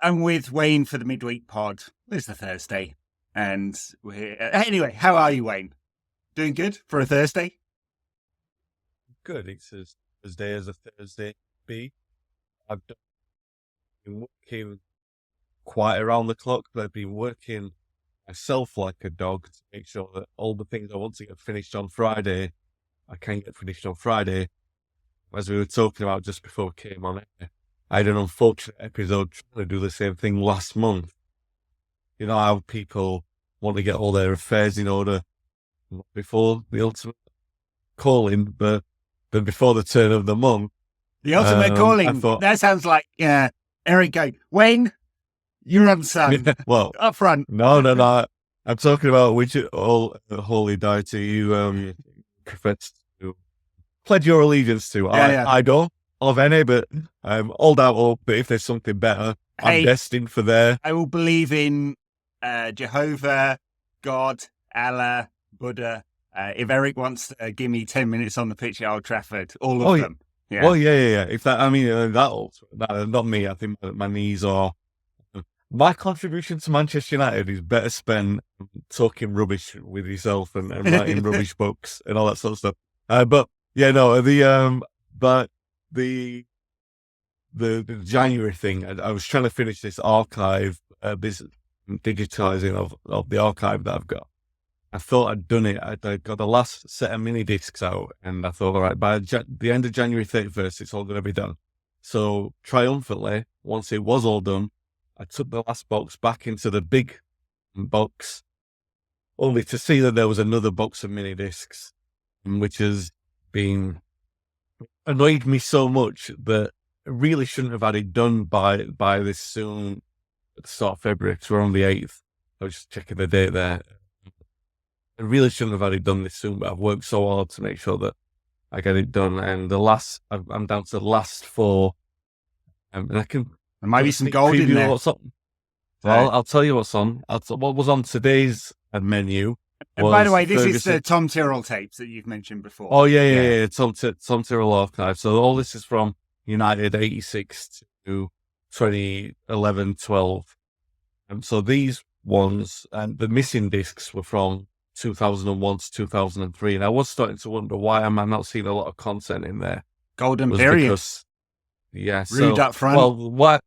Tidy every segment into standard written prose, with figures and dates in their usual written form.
I'm with Wayne for the midweek pod. It's the Thursday. And anyway, how are you, Wayne? Doing good for a Thursday? Good. It's as Thursday as a Thursday be. I've been working quite around the clock, but I've been working myself like a dog to make sure that all the things I want to get finished on Friday, I can get finished on Friday. As we were talking about just before we came on air, I had an unfortunate episode trying to do the same thing last month. You know how people want to get all their affairs in order before the ultimate calling, but before the turn of the month. The ultimate calling. I thought, that sounds like Eric going, Wayne, you're on son. well, up front. No. I'm talking about which holy deity you profess to pledge your allegiance to. I don't of any, but hold out hope. But if there's something better, I'm destined for there. I will believe in Jehovah, God, Allah, Buddha. If Eric wants to give me 10 minutes on the pitch at Old Trafford, all of them. Yeah. Well, yeah. If that, I mean, that not me. I think my knees are. My contribution to Manchester United is better spent talking rubbish with yourself and writing rubbish books and all that sort of stuff. But yeah, no, the January thing. I was trying to finish this archive, this digitizing of the archive that I've got. I thought I'd done it. I got the last set of mini discs out, and I thought, all right, by the end of January 31st, it's all going to be done. So triumphantly, once it was all done, I took the last box back into the big box, only to see that there was another box of mini discs, which has been annoyed me so much that I really shouldn't have had it done by this soon at the start of February, because we're on the 8th. I was just checking the date there. I really shouldn't have had it done this soon, but I've worked so hard to make sure that I get it done. And I'm down to the last 4, and I can. There might be some gold in there. What's on. Well, I'll tell you what's on. What was on today's menu. And by the way, this is the Tom Tyrrell tapes that you've mentioned before. Oh, yeah. Tom Tyrrell archive. So all this is from United 86 to 2011-12. And so these ones, and the missing discs were from 2001 to 2003. And I was starting to wonder why am I not seeing a lot of content in there. Golden period. Because, Rude up front. Well, what?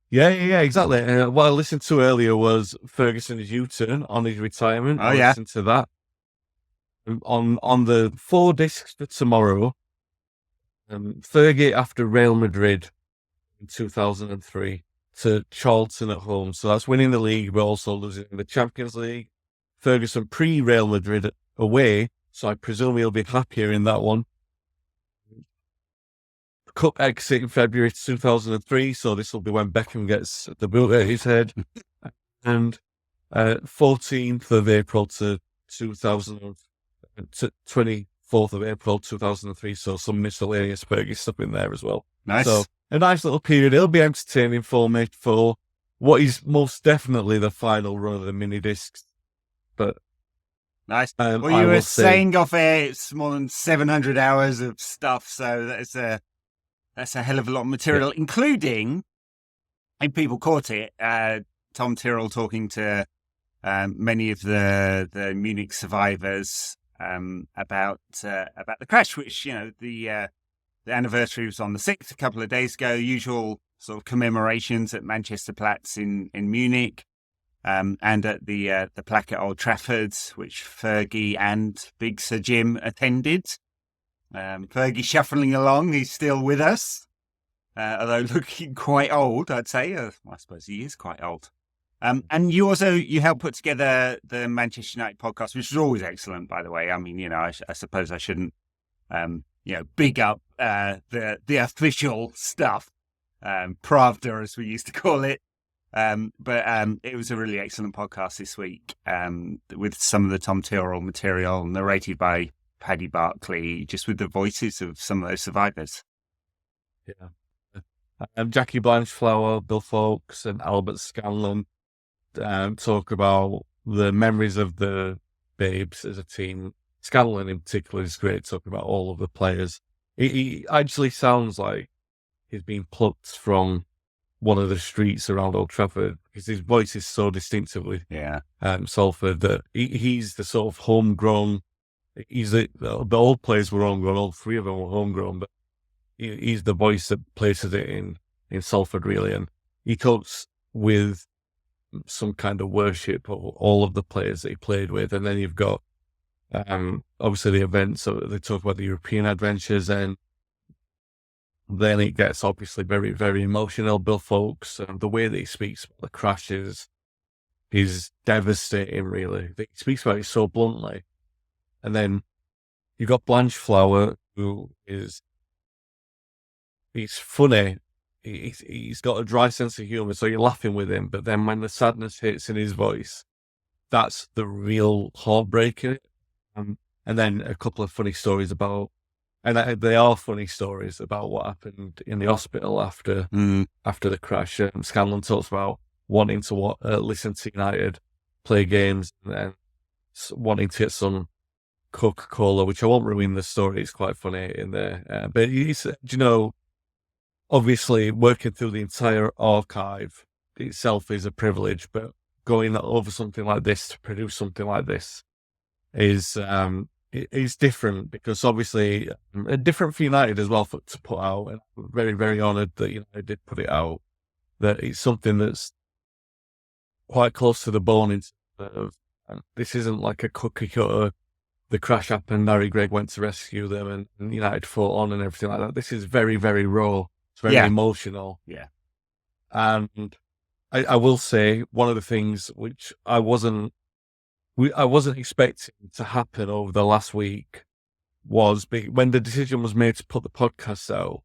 Yeah, exactly. What I listened to earlier was Ferguson's U-turn on his retirement. I listened to that. On the 4 discs for tomorrow, Fergie after Real Madrid in 2003 to Charlton at home. So that's winning the league, but also losing the Champions League. Ferguson pre-Real Madrid away, so I presume he'll be happier in that one. Cup exit in February 2003, so this will be when Beckham gets the boot at his head. And 14th of April to 24th of April 2003, so some miscellaneous Fergie stuff in there as well. Nice. So a nice little period. It'll be entertaining for me for what is most definitely the final run of the mini discs. But nice. Well, you were saying off air, it's more than 700 hours of stuff, so that's a hell of a lot of material, including, and people caught it, Tom Tyrrell talking to many of the Munich survivors about the crash, which, the anniversary was on the 6th, a couple of days ago, usual sort of commemorations at Manchester Platz in Munich. And at the plaque at Old Trafford, which Fergie and big Sir Jim attended. Fergie shuffling along, he's still with us, although looking quite old, I'd say. I suppose he is quite old. And you helped put together the Manchester United podcast, which is always excellent, by the way. I mean, I suppose I shouldn't, big up the official stuff, Pravda, as we used to call it. But it was a really excellent podcast this week, with some of the Tom Tyrrell material narrated by Paddy Barclay, just with the voices of some of those survivors. Yeah. Jackie Blanchflower, Bill Fawkes and Albert Scanlon talk about the memories of the Babes as a team. Scanlon in particular is great, talking about all of the players. He actually sounds like he's been plucked from one of the streets around Old Trafford, because his voice is so distinctively Salford that he's the sort of homegrown. The old players were homegrown, all three of them were homegrown, but he's the voice that places it in Salford, really. And he talks with some kind of worship of all of the players that he played with. And then you've got, obviously, the events. So they talk about the European adventures, and then it gets obviously very, very emotional. Bill Foulkes, the way that he speaks about the crashes is devastating, really. He speaks about it so bluntly. And then you've got Blanchflower, who he's funny. He's got a dry sense of humour, so you're laughing with him. But then when the sadness hits in his voice, that's the real heartbreak in it. And then a couple of funny stories about, and they are funny stories about what happened in the hospital after the crash. Scanlon talks about wanting to listen to United play games and then wanting to get some Coca-Cola, which I won't ruin the story. It's quite funny in there. But obviously working through the entire archive itself is a privilege, but going over something like this to produce something like this is different, because obviously different for United as well to put out. And I'm very, very honoured that United did put it out. That it's something that's quite close to the bone. In this isn't like a cookie cutter. The crash happened, Harry Gregg went to rescue them, and United fought on and everything like that. This is very, very raw. It's very emotional. Yeah. And I will say one of the things which I wasn't expecting to happen over the last week was when the decision was made to put the podcast out.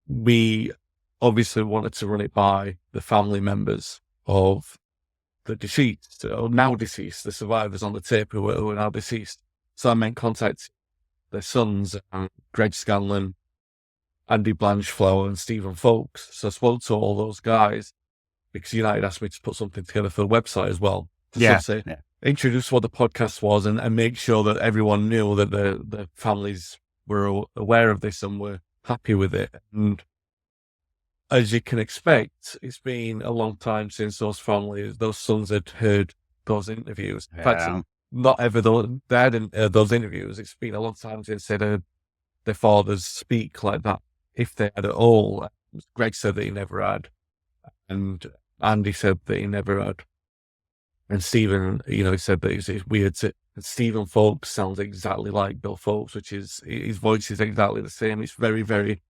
We obviously wanted to run it by the family members of the deceased, or now deceased, the survivors on the tape who are now deceased. So I made contact their sons, Greg Scanlon, Andy Blanchflower, and Stephen Foulkes. So I spoke to all those guys because United asked me to put something together for the website as well. Introduce what the podcast was and make sure that everyone knew that the families were aware of this and were happy with it. And as you can expect, it's been a long time since those sons had heard those interviews. In fact, not ever they hadn't heard those interviews. It's been a long time since they'd heard their fathers speak like that, if they had at all. Greg said that he never had, and Andy said that he never had, and Stephen, he said that it's weird to. Stephen Foulkes sounds exactly like Bill Foulkes, which is his voice is exactly the same. It's very, very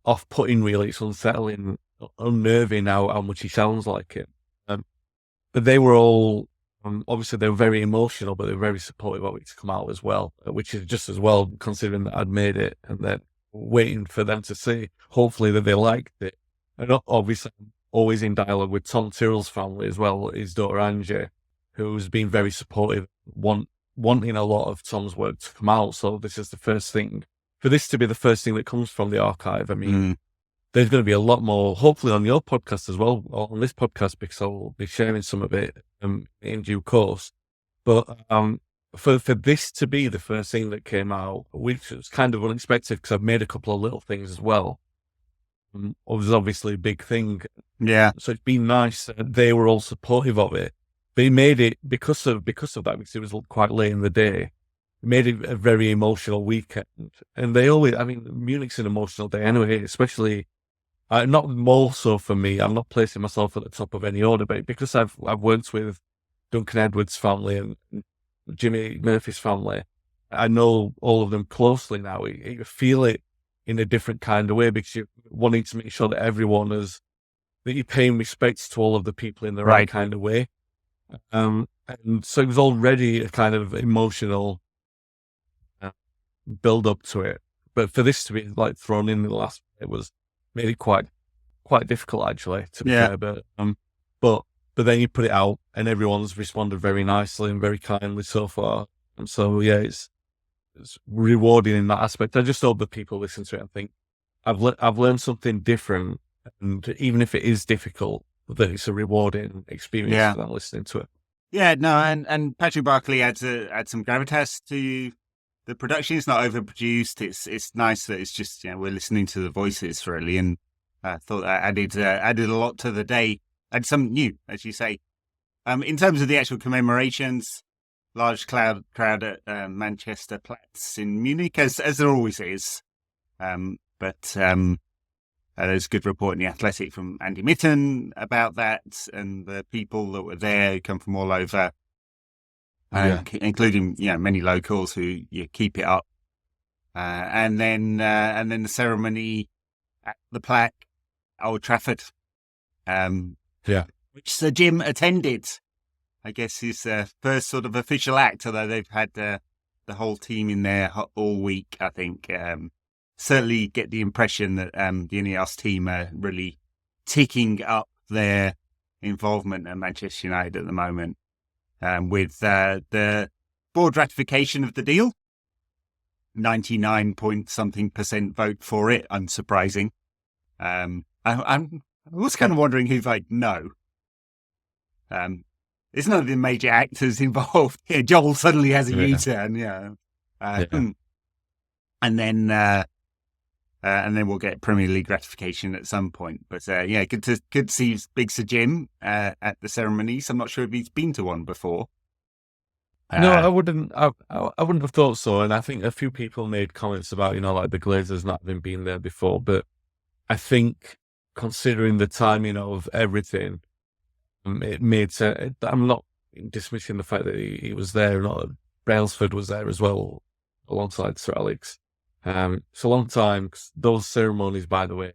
off-putting, really. It's unsettling, unnerving how much he sounds like it. But they were all, obviously they were very emotional, but they were very supportive of it to come out as well, which is just as well, considering that I'd made it and then waiting for them to say, hopefully, that they liked it. And obviously, I'm always in dialogue with Tom Tyrrell's family as well, his daughter Angie, who's been very supportive, wanting a lot of Tom's work to come out. So this is the first thing. For this to be the first thing that comes from the archive, I mean, there's going to be a lot more, hopefully on your podcast as well, or on this podcast, because I'll be sharing some of it in due course. But for this to be the first thing that came out, which was kind of unexpected because I've made a couple of little things as well, it was obviously a big thing. Yeah. So it's been nice that they were all supportive of it. But he made it, because of that, because it was quite late in the day, made it a very emotional weekend. And they always, Munich's an emotional day anyway, especially, not more so for me. I'm not placing myself at the top of any order, but because I've worked with Duncan Edwards' family and Jimmy Murphy's family, I know all of them closely now. You feel it in a different kind of way because you're wanting to make sure that that you're paying respects to all of the people in the right kind of way. And so it was already a kind of emotional build up to it, but for this to be like thrown in the last, it was made it quite difficult actually, to be fair. But then you put it out and everyone's responded very nicely and very kindly so far. And so it's rewarding in that aspect. I just hope that people listen to it and think I've learned something different, and even if it is difficult, that it's a rewarding experience for them listening to it. Yeah, no, and Patrick Barkley adds some gravitas to the production. It's not overproduced. It's nice that it's just we're listening to the voices really, and I thought that added a lot to the day and something new, as you say. In terms of the actual commemorations, large crowd at Manchester Platz in Munich, as there always is. But there's a good report in The Athletic from Andy Mitten about that, and the people that were there who come from all over, including many locals who keep it up. And then the ceremony at the plaque, Old Trafford, which Sir Jim attended. I guess his first sort of official act, although they've had the whole team in there all week, I think. Certainly get the impression that the INEOS team are really ticking up their involvement at Manchester United at the moment, with the board ratification of the deal. 99-point-something% vote for it, unsurprising. I was kind of wondering who voted no. There's none of the major actors involved. Joel suddenly has a U-turn, and then we'll get Premier League ratification at some point. But good to see Big Sir Jim at the ceremonies. I'm not sure if he's been to one before. No, I wouldn't. I wouldn't have thought so. And I think a few people made comments about like the Glazers not having been there before. But I think considering the timing of everything, it made sense. I'm not dismissing the fact that he was there. Brailsford was there as well, alongside Sir Alex. It's a long time. Those ceremonies, by the way,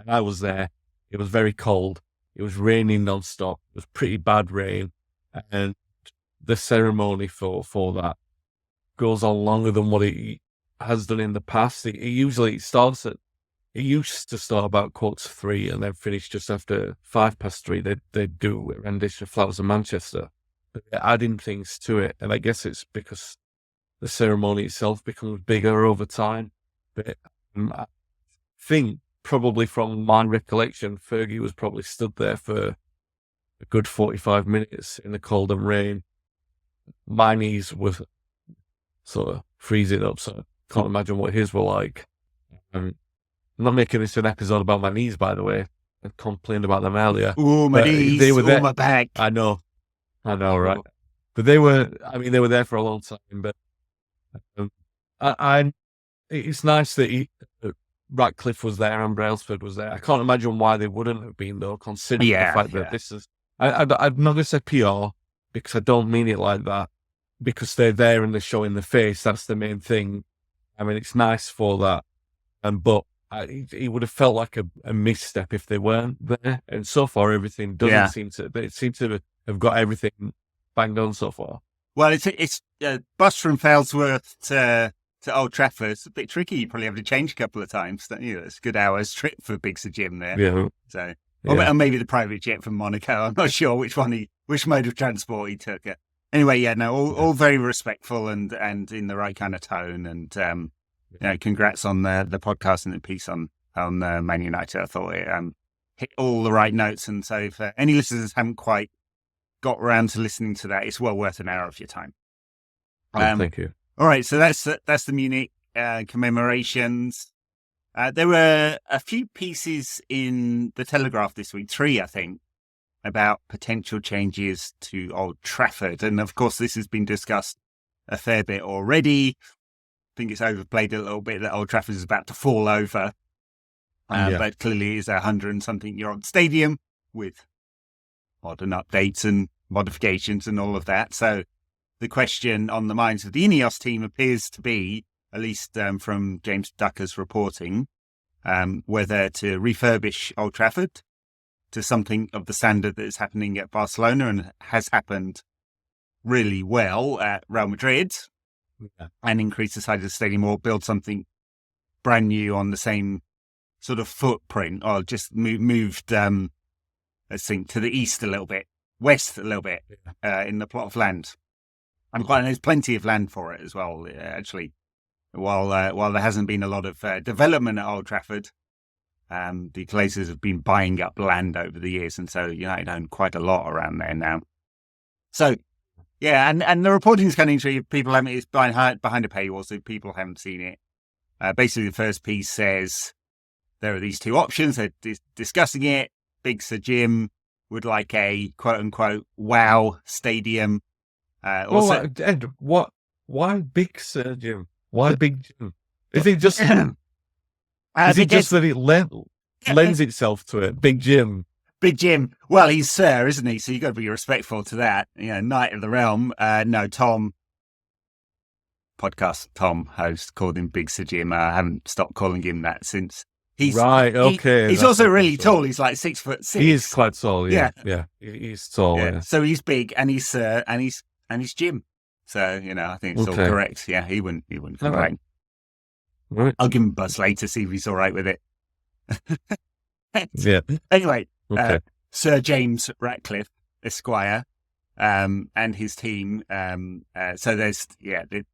I was there. It was very cold. It was raining non-stop. It was pretty bad rain, and the ceremony for that goes on longer than what it has done in the past. It used to start about 3:15 and then finish just after 3:05. They'd do a rendition of Flowers of Manchester, but they're adding things to it, and I guess it's because the ceremony itself becomes bigger over time. But I think probably from my recollection, Fergie was probably stood there for a good 45 minutes in the cold and rain. My knees were sort of freezing up, so I can't imagine what his were like. I'm not making this an episode about my knees, by the way. I complained about them earlier. Ooh, my knees, they were there. My back. I know, right? But they were there for a long time. But it's nice that Ratcliffe was there and Brailsford was there. I can't imagine why they wouldn't have been, though, considering the fact that this is... I'm not going to say PR, because I don't mean it like that, because they're there and they're showing the face. That's the main thing. I mean, it's nice for that. But it would have felt like a misstep if they weren't there. And so far, everything doesn't seem to... They seem to have got everything banged on so far. Well, it's bus from Failsworth to Old Trafford. It's a bit tricky. You probably have to change a couple of times, don't you? It's a good hour's trip for Big Sir Jim there. Yeah. So, or maybe the private jet from Monaco. I'm not sure which mode of transport he took. Anyway, all very respectful and in the right kind of tone. And congrats on the podcast and the piece on Man United. I thought it hit all the right notes. And so, if any listeners haven't quite got around to listening to that, it's well worth an hour of your time. Thank you. All right, so that's the Munich commemorations. There were a few pieces in the Telegraph this week, 3, I think, about potential changes to Old Trafford. And of course, this has been discussed a fair bit already. I think it's overplayed a little bit that Old Trafford is about to fall over. But clearly it's a 100-and-something-year-old stadium with modern updates and modifications and all of that. So the question on the minds of the INEOS team appears to be, at least from James Ducker's reporting, whether to refurbish Old Trafford to something of the standard that is happening at Barcelona and has happened really well at Real Madrid, and increase the size of the stadium, or build something brand new on the same sort of footprint, or just moved, let's think, to the east a little bit, west a little bit, in the plot of land. And there's plenty of land for it as well, actually. While there hasn't been a lot of development at Old Trafford, the Glazers have been buying up land over the years, and so United own quite a lot around there now. So, and the reporting is coming through. People haven't. It's behind a paywall, so people haven't seen it. Basically, the first piece says there are these two options. They're discussing it. Big Sir Jim would like a quote unquote wow stadium. Ed, why Big Sir Jim? Why Big Jim? Is it just is it just that it lends itself to it? Big Jim. Big Jim. Well, he's Sir, isn't he? So you've got to be respectful to that. Knight of the Realm. No, Tom, podcast Tom, host, called him Big Sir Jim. I haven't stopped calling him that since. He's right. Okay. He's also really tall. He's like 6'6". He is quite tall. Yeah. He's tall. Yeah. So he's big, and he's Sir, and he's Jim. So I think it's all correct. Yeah, he wouldn't complain. Right. I'll give him a buzz later, see if he's all right with it. Yeah. Anyway, okay. Sir James Ratcliffe, Esquire, and his team. So there's it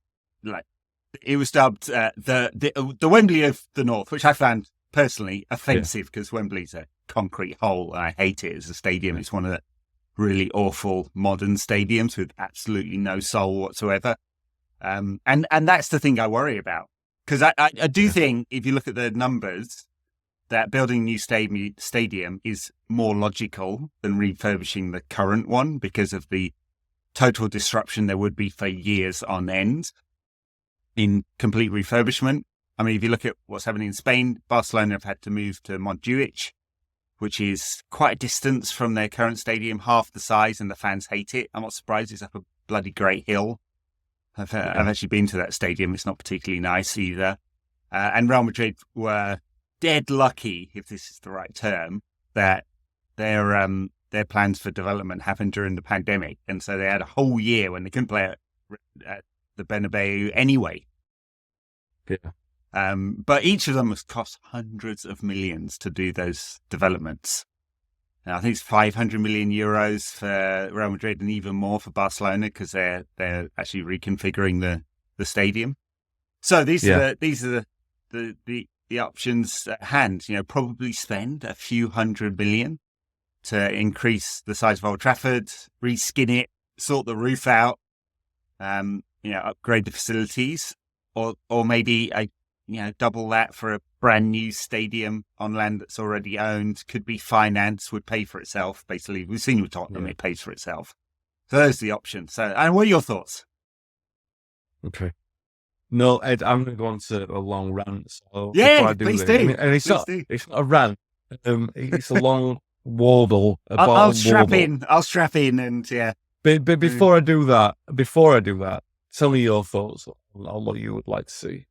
was dubbed the Wembley of the North, which I found personally offensive because Wembley's a concrete hole, and I hate it as a stadium. It's one of the really awful modern stadiums with absolutely no soul whatsoever. And that's the thing I worry about, because I do think if you look at the numbers, that building a new stadium is more logical than refurbishing the current one because of the total disruption there would be for years on end in complete refurbishment. I mean, if you look at what's happening in Spain, Barcelona have had to move to Montjuic, which is quite a distance from their current stadium, half the size, and the fans hate it. I'm not surprised. It's up a bloody great hill. I've actually been to that stadium. It's not particularly nice either. And Real Madrid were dead lucky, if this is the right term, that their plans for development happened during the pandemic. And so they had a whole year when they couldn't play at the Bernabeu anyway. Yeah. But each of them has cost hundreds of millions to do those developments. And I think it's 500 million euros for Real Madrid and even more for Barcelona because they're actually reconfiguring the stadium. So these are the options at hand. Probably spend a few $100 million to increase the size of Old Trafford, reskin it, sort the roof out, upgrade the facilities, or maybe double that for a brand new stadium on land that's already owned, could be financed, would pay for itself. Basically, we've seen with Tottenham, it pays for itself. So those are the options. So, and what are your thoughts? Okay. No, Ed, I'm going to go on to a long rant. So please do. And it's not a rant. It's a long warble. I'll strap in and But before I do that, tell me your thoughts on what you would like to see.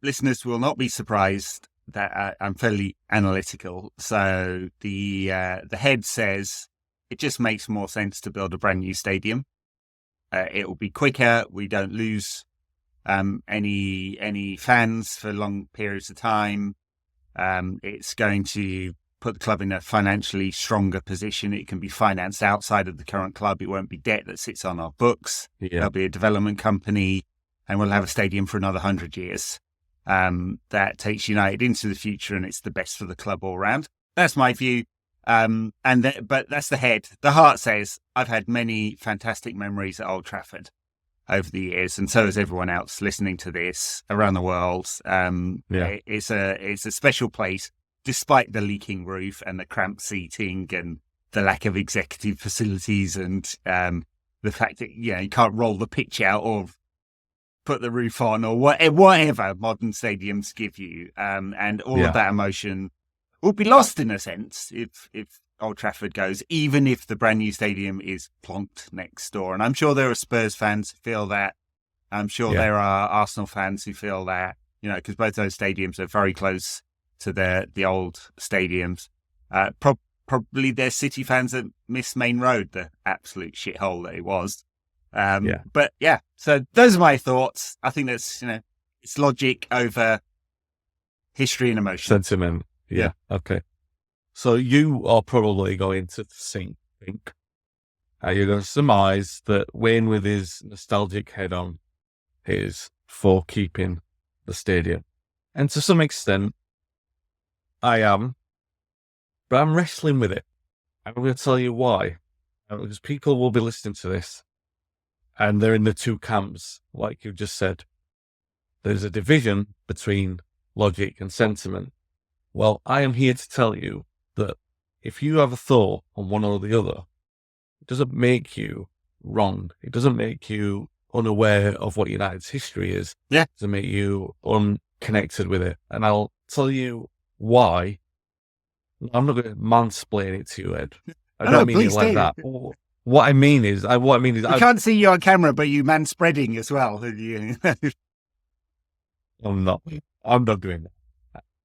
Listeners will not be surprised that I'm fairly analytical. So the head says it just makes more sense to build a brand new stadium. It will be quicker. We don't lose any fans for long periods of time. It's going to put the club in a financially stronger position. It can be financed outside of the current club. It won't be debt that sits on our books. There'll be a development company, and we'll have a stadium for another 100 years. That takes United into the future, and it's the best for the club all round. That's my view. But that's the head. The heart says, I've had many fantastic memories at Old Trafford over the years, and so has everyone else listening to this around the world. It's a special place, despite the leaking roof and the cramped seating and the lack of executive facilities and the fact that you can't roll the pitch out or put the roof on or whatever modern stadiums give you, and all of that emotion will be lost in a sense if Old Trafford goes, even if the brand new stadium is plonked next door. And I'm sure there are Spurs fans who feel that. I'm sure there are Arsenal fans who feel that, because both those stadiums are very close to the old stadiums. Probably they're City fans that miss Main Road, the absolute shithole that it was. But so those are my thoughts. I think that's, it's logic over history and emotion. Sentiment. Yeah. Okay. So you are probably going to think, you're going to surmise that Wayne, with his nostalgic head on, is for keeping the stadium. And to some extent, I am, but I'm wrestling with it. I'm going to tell you why. Because people will be listening to this, and they're in the two camps, like you just said. there's a division between logic and sentiment. Well, I am here to tell you that if you have a thought on one or the other, it doesn't make you wrong. It doesn't make you unaware of what United's history is. Yeah. It doesn't make you unconnected with it. And I'll tell you why. I'm not going to mansplain it to you, Ed. I don't mean it like that. What I mean is, I can't see you on camera, but you manspreading as well. I'm not doing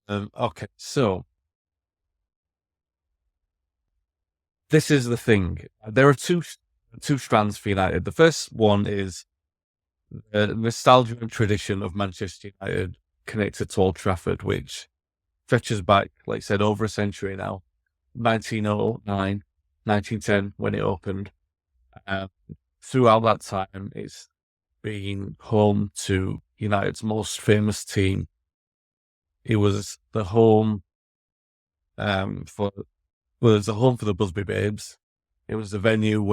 that. Okay, so this is the thing. There are two strands for United. The first one is the nostalgia and tradition of Manchester United connected to Old Trafford, which stretches back, like I said, over a century now. 1909, 1910, when it opened. Throughout that time, it's been home to United's most famous team. It was the home for the Busby Babes. It was the venue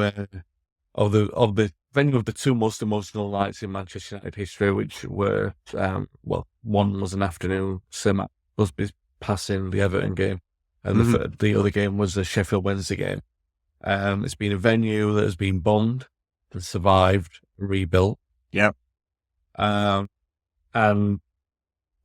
of the two most emotional nights in Manchester United history, which were one was an afternoon, Sir Matt Busby's passing, the Everton game, and the other game was the Sheffield Wednesday game. It's been a venue that has been bombed and survived and rebuilt. Yeah. And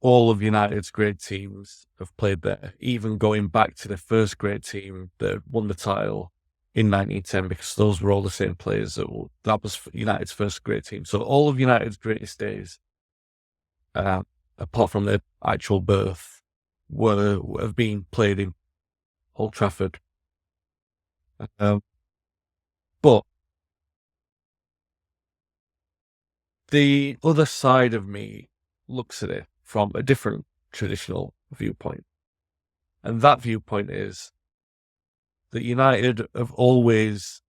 all of United's great teams have played there, even going back to the first great team that won the title in 1910, because those were all the same players. That was United's first great team. So all of United's greatest days, apart from their actual birth, have been played in Old Trafford. But the other side of me looks at it from a different traditional viewpoint. And that viewpoint is that United have always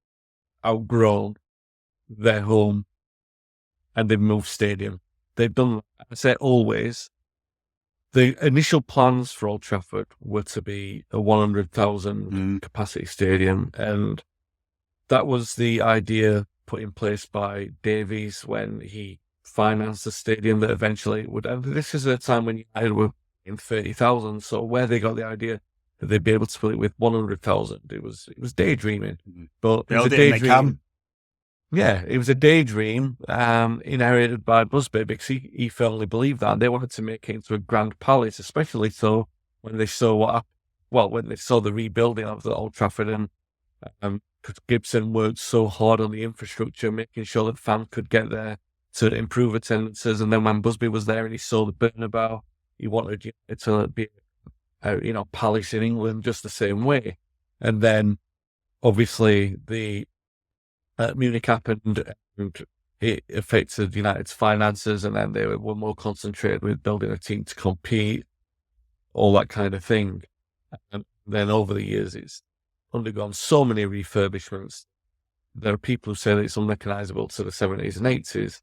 outgrown their home and they've moved stadium. They've done, I say always, the initial plans for Old Trafford were to be a 100,000 capacity stadium. And that was the idea put in place by Davies when he financed the stadium that eventually would. And this is a time when United were in 30,000. So where they got the idea that they'd be able to fill it with 100,000, it was daydreaming. But it was a daydream. Yeah, it was a daydream inherited by Busby, because he firmly believed that. They wanted to make it into a grand palace, especially so when they saw when they saw the rebuilding of the Old Trafford, and Gibson worked so hard on the infrastructure, making sure that fans could get there to improve attendances. And then when Busby was there and he saw the Bernabeu, he wanted it to be palace in England just the same way. And then obviously the Munich happened and it affected United's finances, and then they were more concentrated with building a team to compete, all that kind of thing. And then over the years, it's undergone so many refurbishments. There are people who say that it's unrecognisable to the 70s and 80s.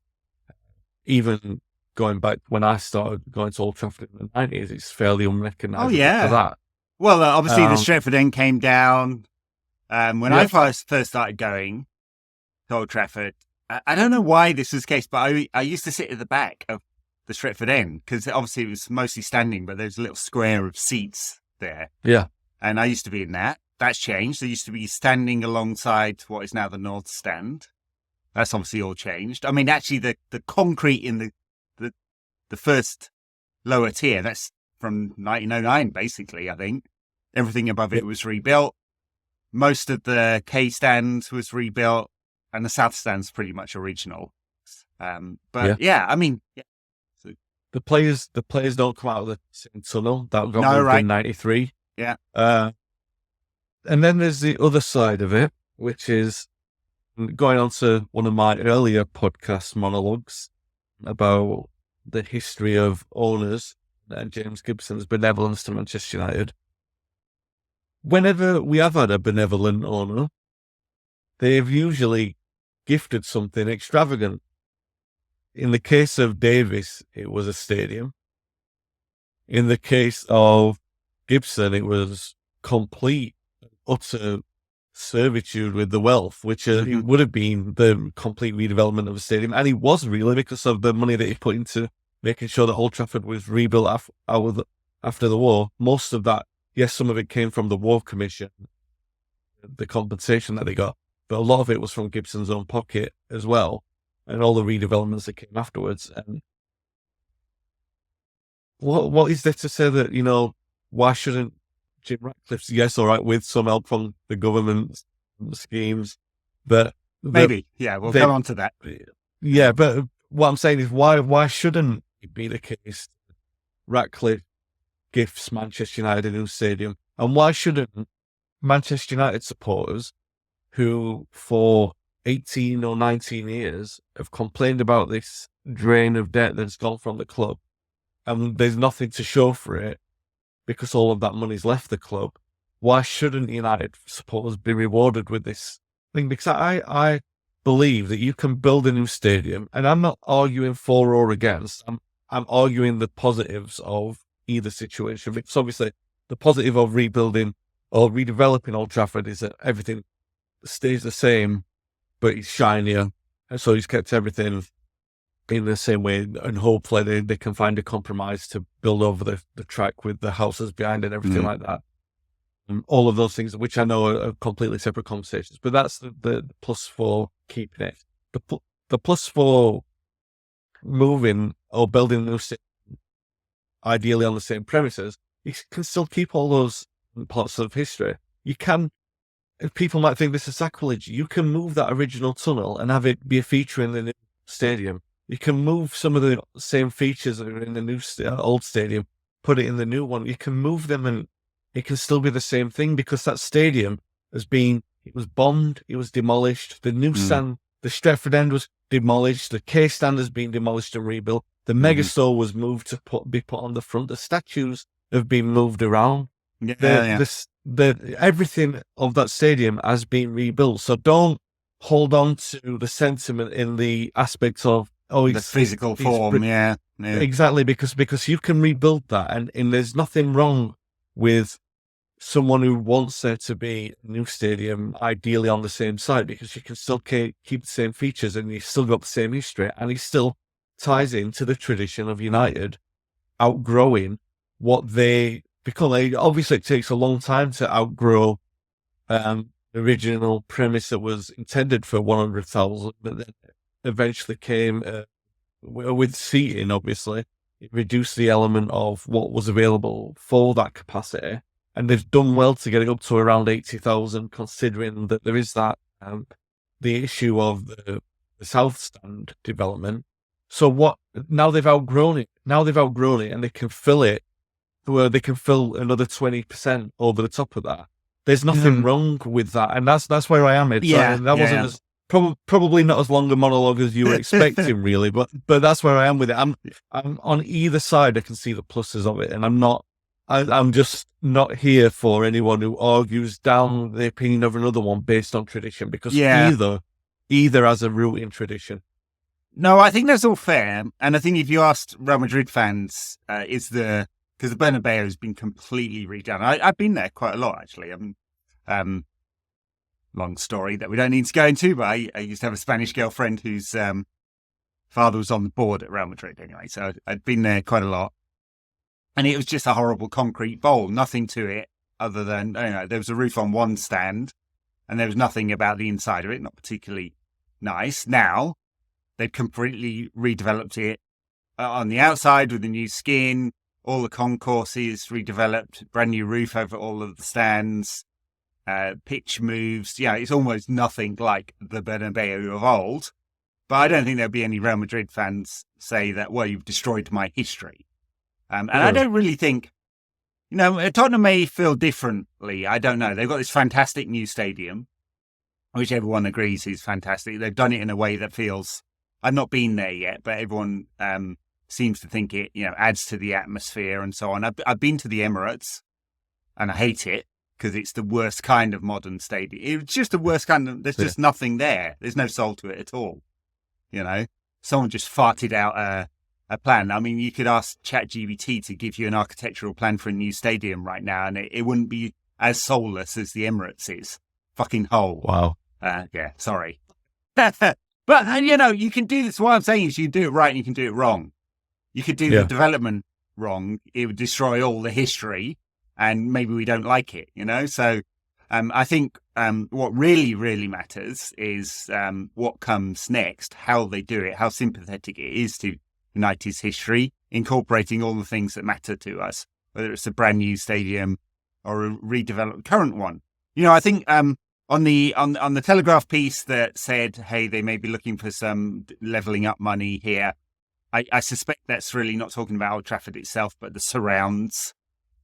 Even going back when I started going to Old Trafford in the 90s, it's fairly unrecognisable for that. Well, obviously the Stretford end came down. When I first started going to Old Trafford, I don't know why this was the case, but I used to sit at the back of the Stretford end, because obviously it was mostly standing, but there's a little square of seats there. Yeah. And I used to be in that. That's changed. There used to be standing alongside what is now the North Stand. That's obviously all changed. I mean, actually, the concrete in the first lower tier, that's from 1909, basically, I think. Everything above it was rebuilt. Most of the K stands was rebuilt, and the South Stand's pretty much original. The players don't come out of the same tunnel. That got moved in 93. Yeah. And then there's the other side of it, which is going on to one of my earlier podcast monologues about the history of owners and James Gibson's benevolence to Manchester United. Whenever we have had a benevolent owner, they've usually gifted something extravagant. In the case of Davies, it was a stadium. In the case of Gibson, it was complete, utter servitude with the wealth, which it would have been the complete redevelopment of the stadium. And it was really because of the money that he put into making sure that Old Trafford was rebuilt after the war. Most of that, yes, some of it came from the War Commission, the compensation that they got, but a lot of it was from Gibson's own pocket as well, and all the redevelopments that came afterwards. And what is there to say that, why shouldn't Jim Ratcliffe's, yes, all right, with some help from the government schemes, but maybe, we'll come on to that. Yeah, but what I'm saying is why shouldn't it be the case Ratcliffe gifts Manchester United a new stadium, and why shouldn't Manchester United supporters who for 18 or 19 years have complained about this drain of debt that's gone from the club, and there's nothing to show for it because all of that money's left the club, why shouldn't United supporters be rewarded with this thing? Because I believe that you can build a new stadium, and I'm not arguing for or against. I'm arguing the positives of either situation. Because obviously, the positive of rebuilding or redeveloping Old Trafford is that everything stays the same, but it's shinier, and so he's kept everything in the same way. And hopefully, they can find a compromise to build over the track with the houses behind and everything like that. All of those things, which I know are completely separate conversations, but that's the plus for keeping it. The plus for moving or building new cities, ideally on the same premises, you can still keep all those parts of history. You can, people might think this is sacrilege, you can move that original tunnel and have it be a feature in the new stadium. You can move some of the same features that are in the new old stadium, put it in the new one. You can move them and it can still be the same thing, because that stadium it was bombed, it was demolished. The new stand, the Stretford End was demolished. The K stand has been demolished and rebuilt. The Megastore was moved to be put on the front. The statues have been moved around. Everything of that stadium has been rebuilt. So don't hold on to the sentiment in the aspects of the physical form. Exactly, because you can rebuild that, and there's nothing wrong with someone who wants there to be a new stadium, ideally on the same site, because you can still keep the same features and you've still got the same history, and it still ties into the tradition of United outgrowing what they become. Obviously, it takes a long time to outgrow the original premise that was intended for 100,000, but then eventually came with seating, obviously. It reduced the element of what was available for that capacity. And they've done well to get it up to around 80,000, considering that there is that the issue of the South Stand development. So now they've outgrown it. And they can fill it, where they can fill another 20% over the top of that. There's nothing wrong with that, and that's where I am. Wasn't as probably not as long a monologue as you were expecting, really, but that's where I am with it. I'm on either side. I can see the pluses of it, and I'm just not here for anyone who argues down the opinion of another one based on tradition, because either has a root in tradition. No, I think that's all fair. And I think if you asked Real Madrid fans, because the Bernabeu has been completely redone. I've been there quite a lot, actually. Long story that we don't need to go into, but I used to have a Spanish girlfriend whose father was on the board at Real Madrid anyway. So I'd been there quite a lot. And it was just a horrible concrete bowl, nothing to it other than, there was a roof on one stand and there was nothing about the inside of it, not particularly nice. Now, they've completely redeveloped it on the outside with a new skin, all the concourses redeveloped, brand new roof over all of the stands, pitch moves. It's almost nothing like the Bernabeu of old. But I don't think there'll be any Real Madrid fans say that, well, you've destroyed my history. I don't really think, Tottenham may feel differently. I don't know. They've got this fantastic new stadium, which everyone agrees is fantastic. They've done it in a way that feels, I've not been there yet, but everyone seems to think it, adds to the atmosphere and so on. I've been to the Emirates and I hate it because it's the worst kind of modern stadium. It's just the worst kind of, there's just nothing there. There's no soul to it at all. Someone just farted out a plan. I mean, you could ask ChatGPT to give you an architectural plan for a new stadium right now, and it wouldn't be as soulless as the Emirates is. Fucking hole. Wow. Sorry. But, you can do this. What I'm saying is you can do it right and you can do it wrong. You could do the development wrong. It would destroy all the history, and maybe we don't like it, So I think what really, really matters is what comes next, how they do it, how sympathetic it is to United's history, incorporating all the things that matter to us, whether it's a brand new stadium or a redeveloped current one. I think on the Telegraph piece that said, hey, they may be looking for some levelling up money here, I suspect that's really not talking about Old Trafford itself, but the surrounds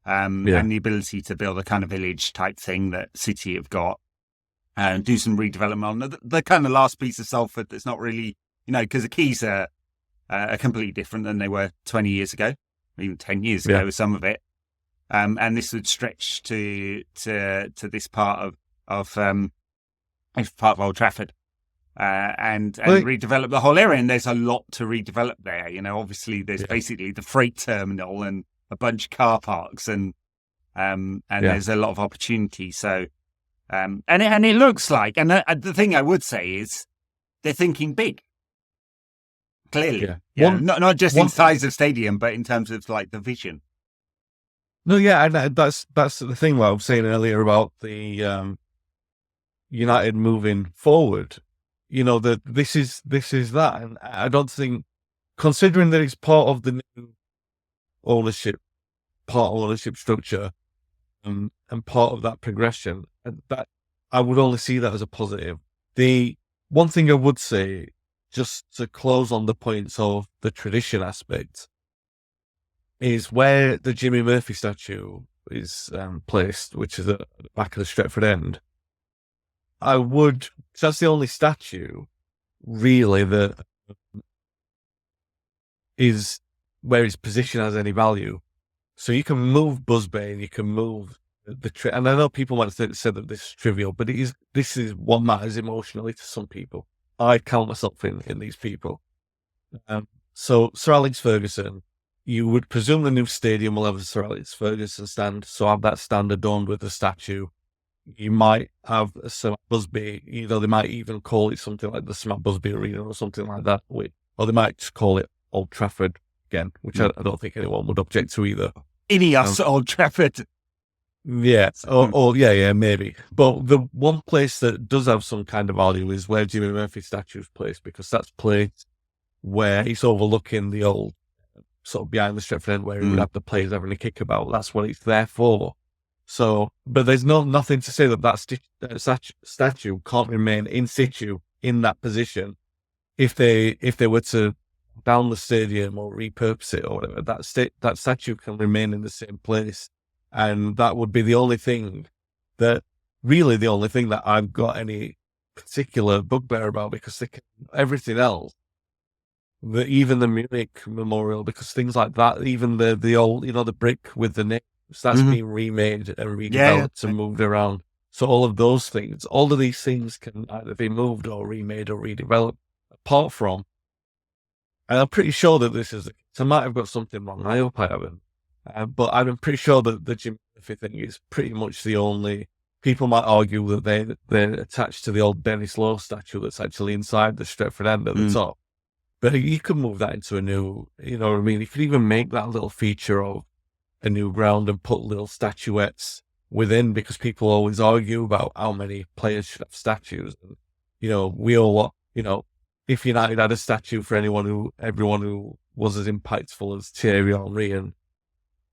and the ability to build a kind of village type thing that City have got and do some redevelopment on the kind of last piece of Salford that's not really, because the Quays are completely different than they were 20 years ago, even 10 years ago with some of it. And this would stretch to this part of Old Trafford. And redevelop the whole area. And there's a lot to redevelop there. Obviously there's basically the freight terminal and a bunch of car parks and there's a lot of opportunity. So, and it looks like, and the thing I would say is they're thinking big. Clearly. Not just in size of stadium, but in terms of like the vision. No, and that's the thing what I was saying earlier about the United moving forward. That this is that, and I don't think, considering that it's part of the new ownership structure, and part of that progression, that I would only see that as a positive. The one thing I would say, just to close on the points of the tradition aspect, is where the Jimmy Murphy statue is placed, which is at the back of the Stretford end. That's the only statue really that is where his position has any value. So you can move Busby and you can move and I know people might say that this is trivial, but this is what matters emotionally to some people. I count myself in these people. So Sir Alex Ferguson, you would presume the new stadium will have a Sir Alex Ferguson stand, so have that stand adorned with a statue. You might have a Sir Busby, they might even call it something like the Sir Busby Arena or something like that, or they might just call it Old Trafford again, which I don't think anyone would object to either. INEOS Old Trafford. Yeah, maybe. But the one place that does have some kind of value is where Jimmy Murphy statue is placed, because that's placed where he's overlooking the old, sort of behind the Stretford end where he would have the players having a kick about. That's what it's there for. So, but there's nothing to say that statue can't remain in situ in that position if they were to down the stadium or repurpose it or whatever. That statue can remain in the same place, and that would be the only thing that I've got any particular bugbear about, because everything else, even the Munich memorial, because things like that, even the old, the brick with the names, that's been remade and redeveloped and moved around. So all of those things, all of these things can either be moved or remade or redeveloped. Apart from, and I'm pretty sure that I might have got something wrong. I hope I haven't. But I'm pretty sure that the Jim Murphy thing is pretty much the only. People might argue that they're attached to the old Dennis Law statue that's actually inside the Stretford end at the top. But you could move that into a new, you could even make that little feature of a new ground and put little statuettes within, because people always argue about how many players should have statues. And, we all want, if United had a statue for everyone who was as impactful as Thierry Henry and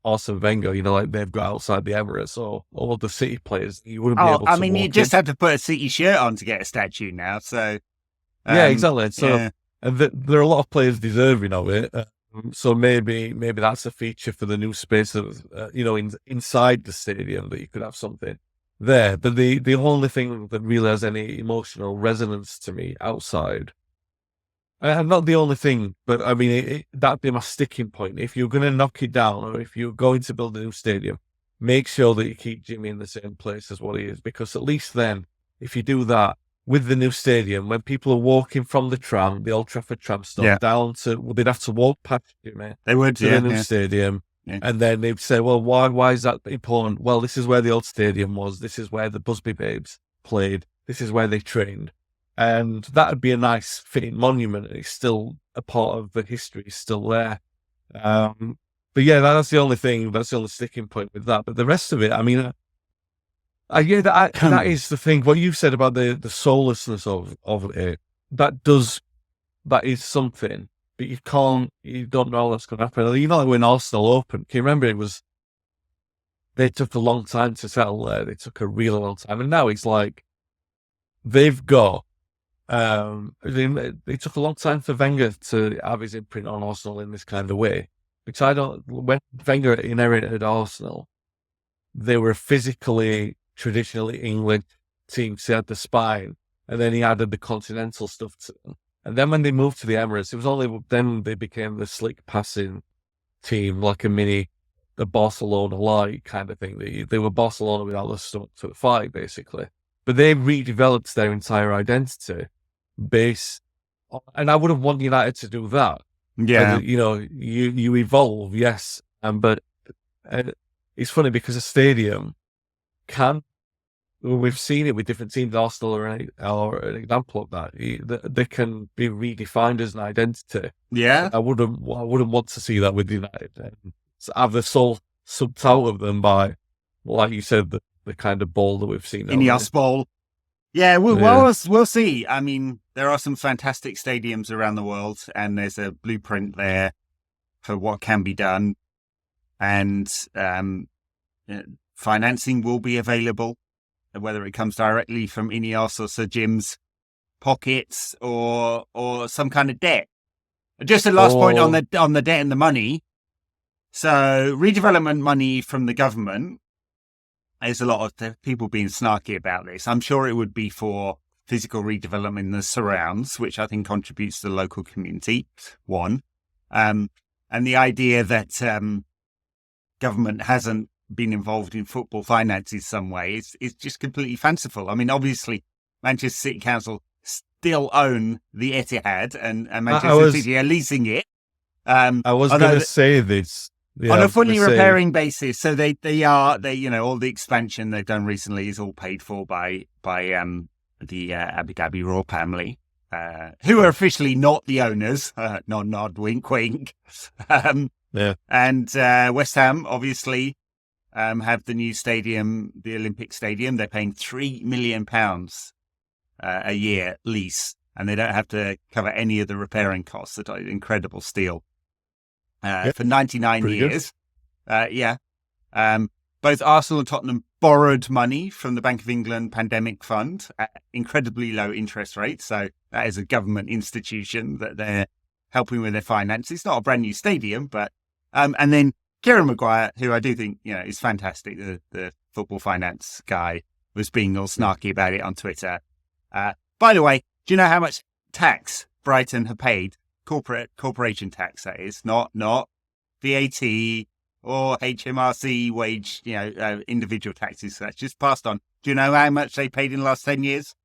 Arsene Wenger, like they've got outside the Emirates, or all the City players, you wouldn't be able to you just have to put a City shirt on to get a statue now. So yeah, exactly. So and there are a lot of players deserving of it. So maybe that's a feature for the new space of inside the stadium, that you could have something there. But the only thing that really has any emotional resonance to me outside, and not the only thing, but that'd be my sticking point. If you're going to knock it down, or if you're going to build a new stadium, make sure that you keep Jimmy in the same place as what he is, because at least then, if you do that with the new stadium, when people are walking from the Old Trafford tram stop down to, they'd have to walk past Jimmy. They would, to the new stadium. Yeah. And then they'd say, well, why is that important? Well, this is where the old stadium was. This is where the Busby Babes played. This is where they trained. And that would be a nice fitting monument. It's still a part of the history, it's still there. But yeah, that's the only thing. That's the only sticking point with that. But the rest of it, I mean, that is the thing. What you said about the soullessness of it, that is something. But you don't know what's going to happen. You know, like when Arsenal opened, can you remember they took a long time to settle there. They took a really long time. And now it's like, they've got, it took a long time for Wenger to have his imprint on Arsenal in this kind of way. Because when Wenger inherited Arsenal, they were traditionally English teams. He had the spine, and then he added the continental stuff to them. And then when they moved to the Emirates, it was only then they became the slick passing team, like a Barcelona-like kind of thing. They were Barcelona without the stomach to the fight, basically. But they redeveloped their entire identity and I wouldn't want United to do that. Yeah. You know, you evolve, yes. But it's funny because a stadium we've seen it with different teams. Arsenal are an example of that. They can be redefined as an identity. Yeah. I wouldn't want to see that with United. Have the soul sucked out of them by, like you said, the kind of ball that we've seen. INEOS ball. Yeah, we'll see. I mean, there are some fantastic stadiums around the world, and there's a blueprint there for what can be done. And financing will be available, whether it comes directly from INEOS or Sir Jim's pockets or some kind of debt. Just a last point on the debt and the money. So redevelopment money from the government, there's a lot of people being snarky about this. I'm sure it would be for physical redevelopment in the surrounds, which I think contributes to the local community, one. And the idea that government hasn't been involved in football finances some way is just completely fanciful. I mean, obviously, Manchester City Council still own the Etihad, and Manchester City are leasing it. I was going to say this. Yeah, on a fully repairing basis. So they all the expansion they've done recently is all paid for by the Abu Dhabi royal family, who are officially not the owners. Nod, wink, wink. Yeah. And West Ham obviously have the new stadium, the Olympic Stadium. They're paying £3 million a year lease, and they don't have to cover any of the repairing costs. That incredible steal. For 99 years. Both Arsenal and Tottenham borrowed money from the Bank of England Pandemic Fund at incredibly low interest rates. So that is a government institution that they're helping with their finances. It's not a brand new stadium, but and then Kieran Maguire, who I do think is fantastic, the football finance guy, was being all snarky about it on Twitter. By the way, do you know how much tax Brighton have paid? Corporation tax, that is, not VAT or HMRC wage, individual taxes. That's just passed on. Do you know how much they paid in the last 10 years?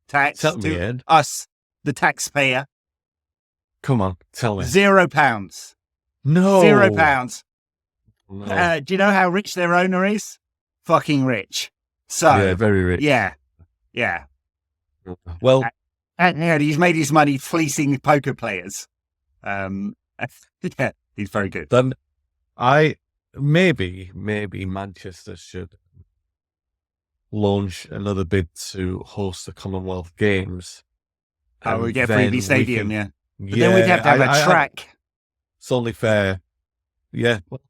Tax tell me, Ed. Us, the taxpayer. Come on, tell me. £0. No. £0. No. Do you know how rich their owner is? Fucking rich. So yeah, very rich. Yeah. Well, and he's made his money fleecing poker players. Yeah, he's very good. Then maybe Manchester should launch another bid to host the Commonwealth Games. We get freebie stadium, yeah. But then we'd have to have a track. It's only fair. Yeah. Well,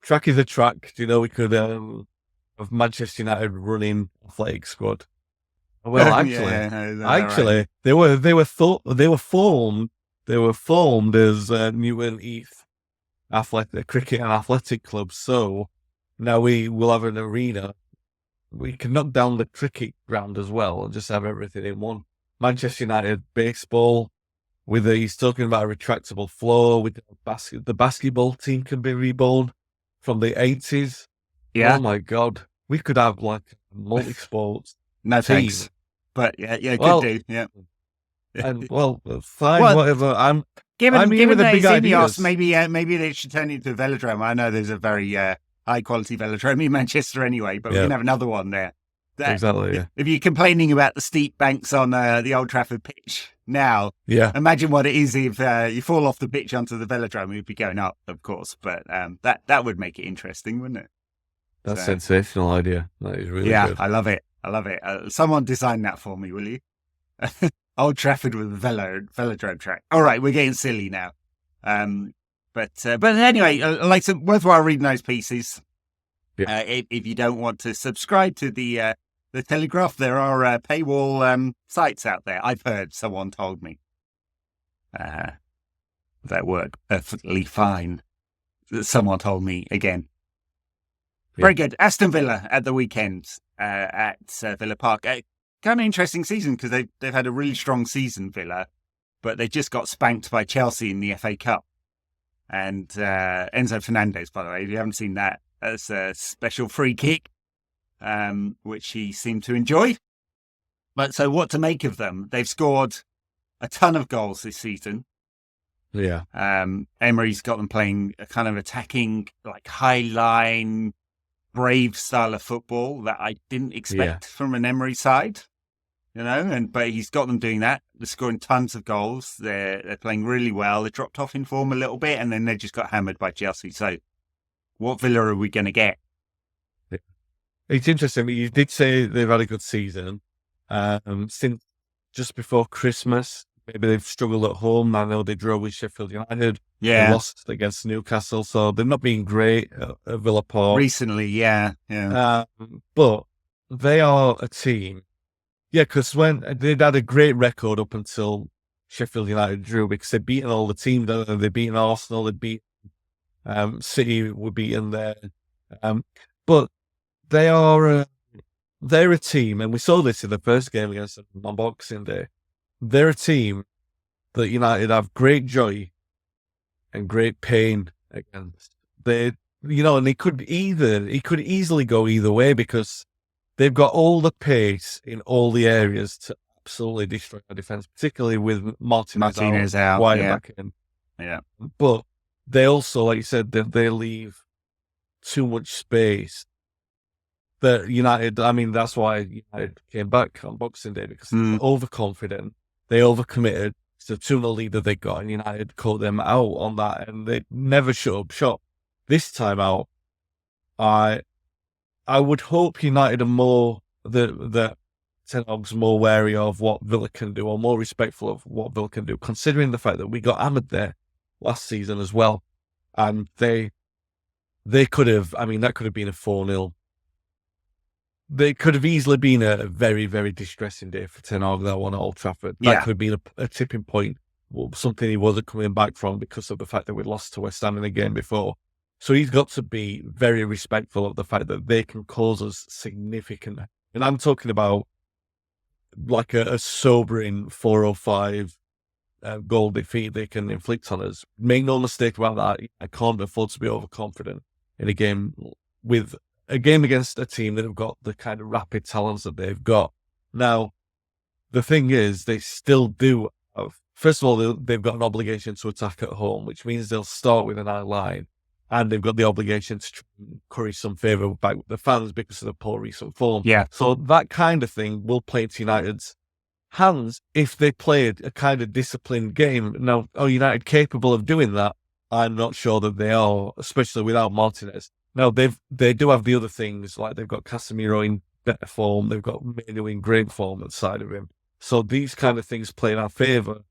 track is a track. Do you know we could have Manchester United running athletic squad? Well, actually, they were formed as Newton Heath cricket and athletic club. So now we will have an arena. We can knock down the cricket ground as well and just have everything in one. Manchester United baseball he's talking about a retractable floor with the basketball team can be reborn from the 80s. Yeah. Oh my God. We could have like multi-sports. No thanks. But good dude. Yeah. And fine, whatever. I'm given the that big INEOS, ideas. maybe they should turn it into a velodrome. I know there's a very high quality velodrome in Manchester anyway, but we can have another one there exactly. Yeah. If you're complaining about the steep banks on the Old Trafford pitch now, imagine what it is if you fall off the pitch onto the velodrome. You'd be going up, of course, but that would make it interesting, wouldn't it? That's a sensational idea. That is really good. I love it. Someone design that for me, will you? Old Trafford with a velodrome track. All right, we're getting silly now. But anyway, like worthwhile reading those pieces. Yeah. If you don't want to subscribe to the Telegraph, there are paywall sites out there. I've heard, someone told me that work perfectly fine. Someone told me again. Yeah. Very good. Aston Villa at the weekend at Villa Park. Kind of interesting season because they've had a really strong season, Villa, but they just got spanked by Chelsea in the FA Cup. And Enzo Fernandez, by the way, if you haven't seen that, as a special free kick, which he seemed to enjoy. But so what to make of them? They've scored a ton of goals this season. Yeah. Emery's got them playing a kind of attacking, like high line, brave style of football that I didn't expect from an Emery side. But he's got them doing that. They're scoring tons of goals. They're playing really well. They dropped off in form a little bit, and then they just got hammered by Chelsea. So, what Villa are we going to get? It's interesting. You did say they've had a good season. Since just before Christmas, maybe they've struggled at home. I know they drew with Sheffield United. Yeah. They lost against Newcastle, so they've not been great at Villa Park. Recently, yeah. But they are a team. Yeah, because when they'd had a great record up until Sheffield United drew, because they'd beaten all the teams. They'd beaten Arsenal, they'd beat City were beaten there. But they're a team, and we saw this in the first game against them on Boxing Day. They're a team that United have great joy and great pain against. And it could easily go either way because they've got all the pace in all the areas to absolutely destroy our defense, particularly with Martinez out wide back in. Yeah, but they also, like you said, they leave too much space. That United, I mean, that's why United came back on Boxing Day, because they were overconfident. They overcommitted. It's the 2-0 lead that they got, and United caught them out on that, and they never shut up shop. This time out, I would hope United are more, that Ten Hag's more wary of what Villa can do, or more respectful of what Villa can do, considering the fact that we got hammered there last season as well. And they could have, that could have been a 4-0. They could have easily been a very, very distressing day for Ten Hag, that one at Old Trafford. That could have been a tipping point, something he wasn't coming back from because of the fact that we'd lost to West Ham in the game before. So he's got to be very respectful of the fact that they can cause us significant, and I'm talking about like a sobering 4-5 goal defeat they can inflict on us. Make no mistake about that. I can't afford to be overconfident in a game against a team that have got the kind of rapid talents that they've got. Now, the thing is, they still do have, first of all, they've got an obligation to attack at home, which means they'll start with an high line, and they've got the obligation to curry some favour back with the fans because of the poor recent form. Yeah. So that kind of thing will play into United's hands if they played a kind of disciplined game. Now, are United capable of doing that? I'm not sure that they are, especially without Martinez. Now, they do have the other things, like they've got Casemiro in better form, they've got Manu in great form at the side of him. So these kind of things play in our favour.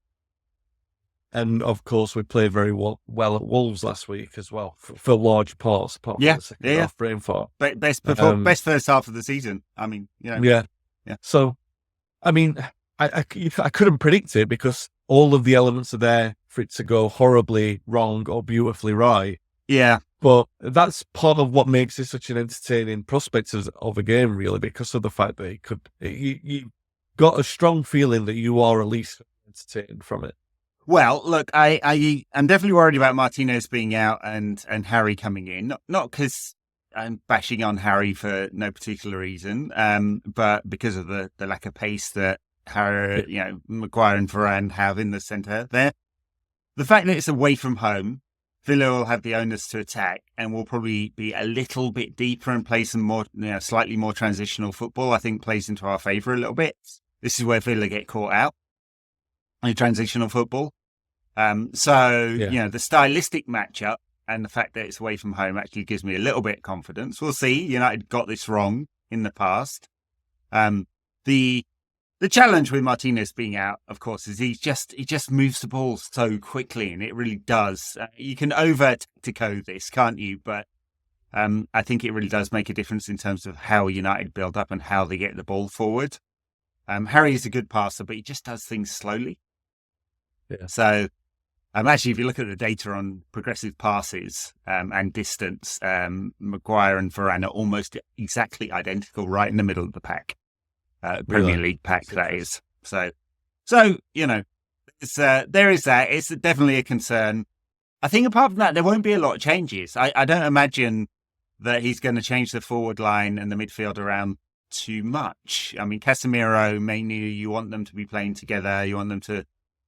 And, of course, we played very well at Wolves last week as well, for large parts, apart from the second half brain fart. Best first half of the season. Yeah. So, I couldn't predict it because all of the elements are there for it to go horribly wrong or beautifully right. Yeah. But that's part of what makes it such an entertaining prospect of a game, really, because of the fact that you got a strong feeling that you are at least entertained from it. Well, look, I'm definitely worried about Martinez being out and Harry coming in. Not because I'm bashing on Harry for no particular reason, but because of the lack of pace that Harry, Maguire and Varane have in the centre there. The fact that it's away from home Villa will have the onus to attack and will probably be a little bit deeper and play some more, slightly more transitional football. I think plays into our favour a little bit. This is where Villa get caught out in transitional football. The stylistic matchup and the fact that it's away from home actually gives me a little bit of confidence. We'll see. United got this wrong in the past. The challenge with Martinez being out, of course, is he just moves the ball so quickly, and it really does. You can over-tactico this, can't you? But I think it really does make a difference in terms of how United build up and how they get the ball forward. Harry is a good passer, but he just does things slowly. Yeah. So, actually, if you look at the data on progressive passes and distance, Maguire and Varane are almost exactly identical, right in the middle of the pack. Premier League pack, that is. So it's, there is that. It's definitely a concern. I think apart from that, there won't be a lot of changes. I don't imagine that he's going to change the forward line and the midfield around too much. I mean, Casemiro, mainly you want them to be playing together. You want them to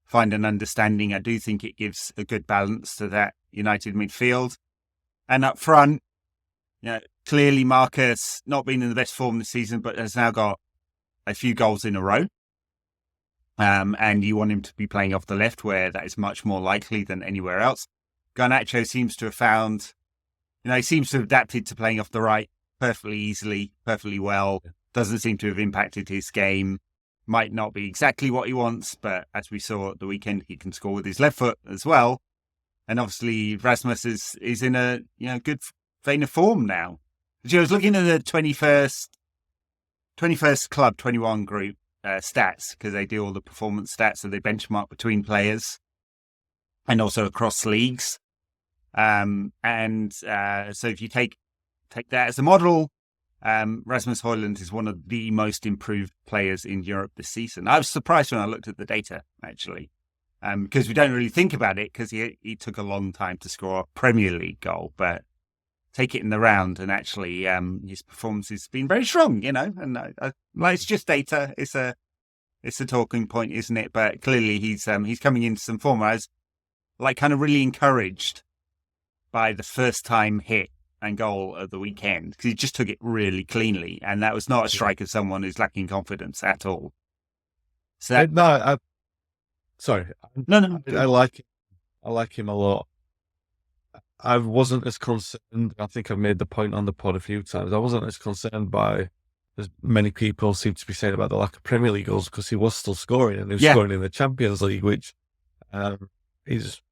find an understanding. I do think it gives a good balance to that United midfield. And up front, clearly Marcus not been in the best form this season, but has now got a few goals in a row. And you want him to be playing off the left where that is much more likely than anywhere else. Garnacho seems to have found, he seems to have adapted to playing off the right perfectly easily, perfectly well. Doesn't seem to have impacted his game. Might not be exactly what he wants, but as we saw at the weekend, he can score with his left foot as well. And obviously Rasmus is in a good vein of form now. I was looking at the 21st Club 21 group stats, because they do all the performance stats, so they benchmark between players and also across leagues. So if you take that as a model, Rasmus Højlund is one of the most improved players in Europe this season. I was surprised when I looked at the data, actually, because we don't really think about it, because he took a long time to score a Premier League goal, but take it in the round, and actually his performance has been very strong, and it's just data. It's a talking point, isn't it? But clearly he's coming into some form. I was kind of really encouraged by the first time hit and goal of the weekend, because he just took it really cleanly, and that was not a strike of someone who's lacking confidence at all. So I like him a lot. I wasn't as concerned. I think I've made the point on the pod a few times. I wasn't as concerned by, as many people seem to be saying, about the lack of Premier League goals, because he was still scoring, and he was scoring in the Champions League, which is,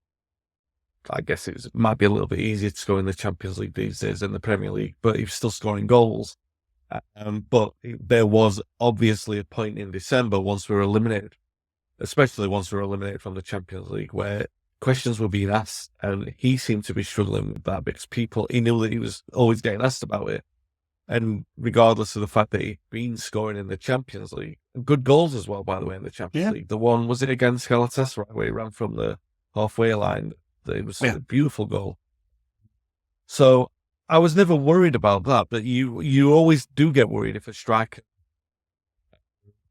I guess it might be a little bit easier to score in the Champions League these days than the Premier League, but he was still scoring goals. But there was obviously a point in December, once we were eliminated, especially once we were eliminated from the Champions League, where questions were being asked, and he seemed to be struggling with that, because he knew that he was always getting asked about it. And regardless of the fact that he'd been scoring in the Champions League, good goals as well, by the way, in the Champions League. The one, was it against Galatasaray, where he ran from the halfway line? It was a beautiful goal. So I was never worried about that, but you always do get worried if a striker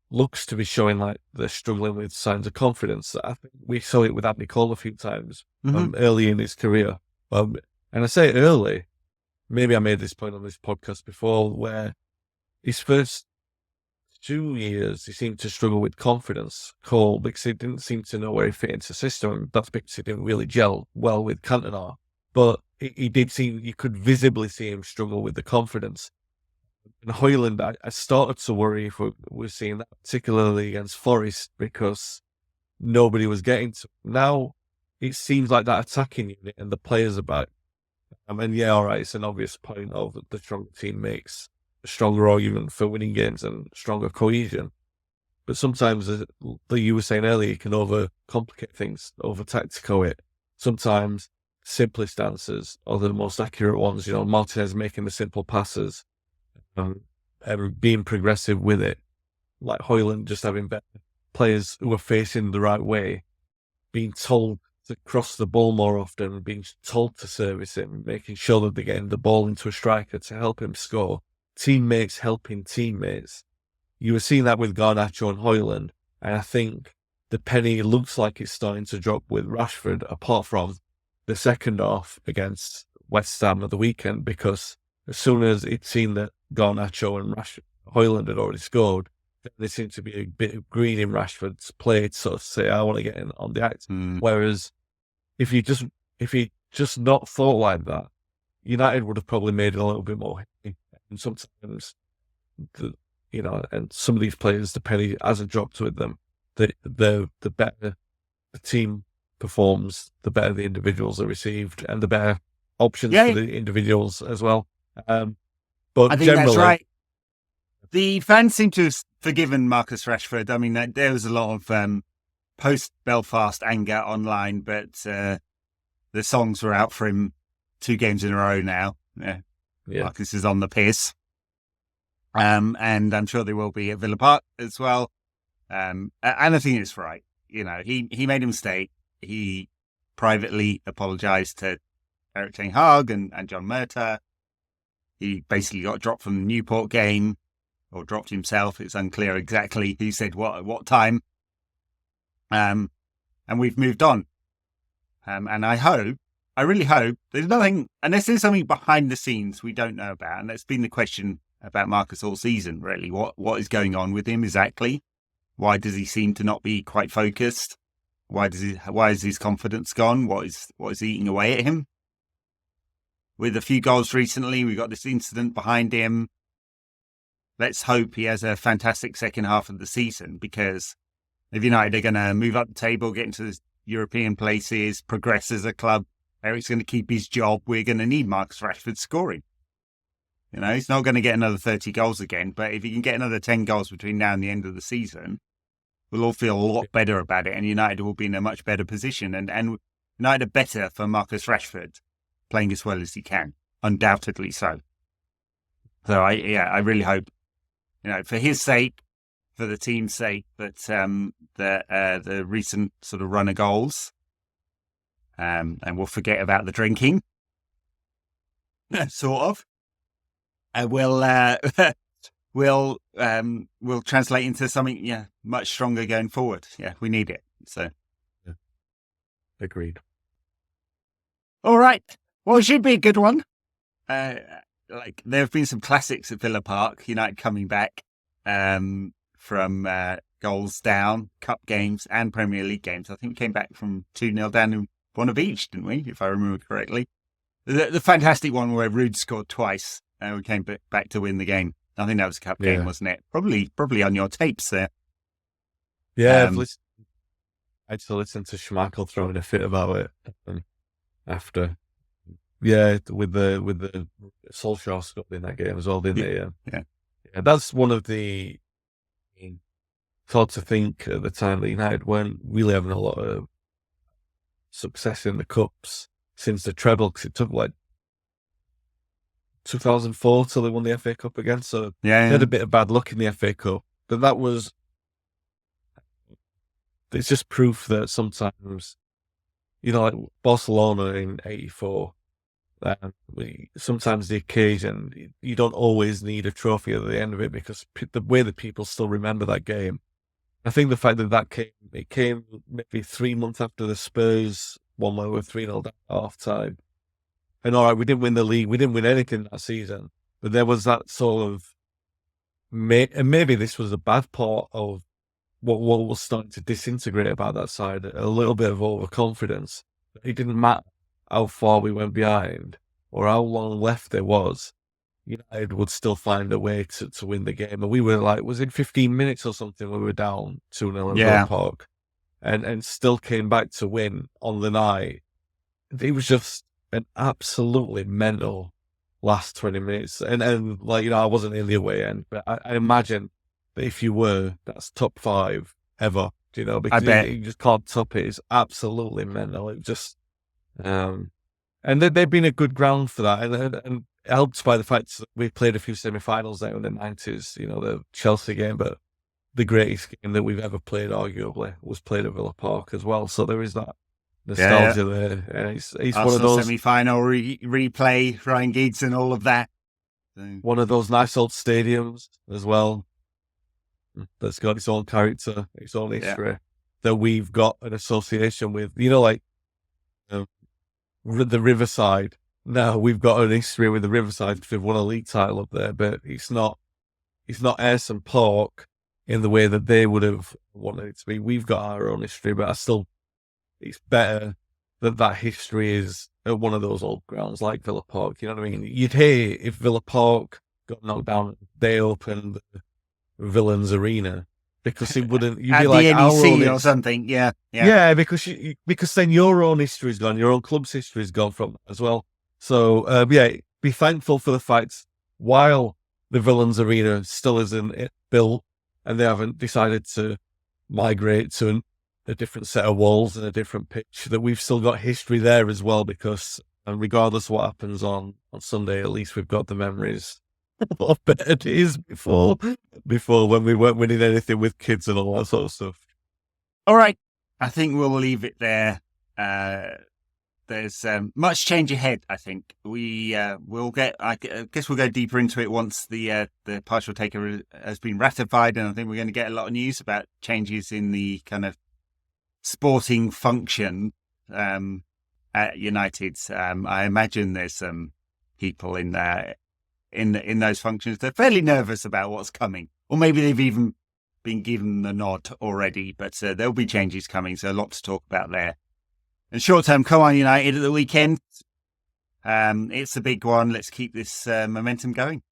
looks to be showing like they're struggling with signs of confidence. I think we saw it with Andy Cole a few times early in his career. And I say early, maybe I made this point on this podcast before, where his first 2 years he seemed to struggle with confidence, Cole, because he didn't seem to know where he fit into the system. That's because he didn't really gel well with Cantona. But he did seem, you could visibly see him struggle with the confidence. And Højlund, I started to worry if we're seeing that, particularly against Forest, because nobody was getting to. Now it seems like that attacking unit and the players are back. It's an obvious point of the stronger team makes a stronger argument for winning games and stronger cohesion. But sometimes, like you were saying earlier, you can overcomplicate things, over-tactico it. Sometimes simplest answers are the most accurate ones. Martinez making the simple passes, and being progressive with it. Like Højlund just having better players who are facing the right way, being told to cross the ball more often, being told to service him, making sure that they're getting the ball into a striker to help him score. Teammates helping teammates. You were seeing that with Garnacho and Højlund, and I think the penny looks like it's starting to drop with Rashford, apart from the second half against West Ham at the weekend, because as soon as it seen that Garnacho and Højlund had already scored, there seemed to be a bit of green in Rashford's play to sort of say, I want to get in on the act. Whereas if you just not thought like that, United would have probably made it a little bit more heavy. And sometimes, and some of these players, the penny hasn't dropped with them. The better the team performs, the better the individuals are received, and the better options for the individuals as well. But I think that's right. The fans seem to have forgiven Marcus Rashford. I mean, there was a lot of post-Belfast anger online, but the songs were out for him 2 games in a row now. Yeah. Marcus is on the piss. And I'm sure they will be at Villa Park as well. And I think it's right. He made a mistake. He privately apologised to Erik ten Hag and John Murtough. He basically got dropped from the Newport game, or dropped himself. It's unclear exactly who said what at what time. And we've moved on. And I really hope there's nothing, unless there's something behind the scenes we don't know about. And that's been the question about Marcus all season, really. What is going on with him exactly? Why does he seem to not be quite focused? Why is his confidence gone? What is eating away at him? With a few goals recently, we got this incident behind him. Let's hope he has a fantastic second half of the season, because if United are going to move up the table, get into the European places, progress as a club, Eric's going to keep his job. We're going to need Marcus Rashford scoring. He's not going to get another 30 goals again, but if he can get another 10 goals between now and the end of the season, we'll all feel a lot better about it, and United will be in a much better position. And United are better for Marcus Rashford playing as well as he can, undoubtedly so. So I really hope, for his sake, for the team's sake, that the recent sort of run of goals, and we'll forget about the drinking, sort of. Will translate into something much stronger going forward. Yeah, we need it. So, agreed. All right. Well, it should be a good one. There have been some classics at Villa Park. United coming back from goals down, cup games and Premier League games. I think we came back from 2-0 down in one of each, didn't we? If I remember correctly. The fantastic one where Ruud scored twice. We came back to win the game. I think that was a cup game, wasn't it? Probably on your tapes there. Yeah, I had to listen to Schmeichel throwing a fit about it after. Yeah, with the Solskjaer scored in that game as well, didn't they? Yeah. That's one of the thought to think at the time that United weren't really having a lot of success in the cups since the treble, because it took 2004 till they won the FA Cup again. So they had a bit of bad luck in the FA Cup, but it's just proof that sometimes, like Barcelona in '84, sometimes the occasion, you don't always need a trophy at the end of it, because the way that people still remember that game. I think the fact that came maybe 3 months after the Spurs one where we were 3-0 down at half time. And all right, we didn't win the league, we didn't win anything that season, but there was that sort of, and maybe this was a bad part of what was starting to disintegrate about that side, a little bit of overconfidence. It didn't matter how far we went behind or how long left there was, United would still find a way to win the game. And we were was in 15 minutes or something, we were down 2-0 in Villa Park, and still came back to win on the night. It was just an absolutely mental last 20 minutes. And I wasn't in the away end, but I imagine that if you were, that's top 5 ever, because I bet. you just can't top it. It's absolutely mental. It just, and they've been a good ground for that. And helped by the fact that we played a few semi-finals there in the 90s, the Chelsea game, but the greatest game that we've ever played, arguably, was played at Villa Park as well. So there is that nostalgia there. And it's one of those semi-final replay, Ryan Giggs and all of that. So. One of those nice old stadiums as well that's got its own character, its own history, that we've got an association with. the Riverside. No, we've got an history with the Riverside because we've won a league title up there, but it's not Ayresome Park in the way that they would have wanted it to be. We've got our own history, but it's better that history is at one of those old grounds like Villa Park. You know what I mean? You'd hate if Villa Park got knocked down, they opened the Villains Arena, because it wouldn't. You'd at be the like NEC or something. Yeah. because then your own history's gone, your own club's history's gone from that as well. So be thankful for the fact while the Villains Arena still isn't built and they haven't decided to migrate to a different set of walls and a different pitch, that we've still got history there as well, because regardless of what happens on Sunday, at least we've got the memories of better days before when we weren't winning anything with kids and all that sort of stuff. All right. I think we'll leave it there. There's much change ahead, I think. We'll get, I guess we'll go deeper into it once the partial takeover has been ratified, and I think we're going to get a lot of news about changes in the kind of sporting function at United. I imagine there's some people in there in those functions they're fairly nervous about what's coming, or maybe they've even been given the nod already, but there'll be changes coming, so a lot to talk about there. And short-term, come on United at the weekend. It's a big one. Let's keep this momentum going.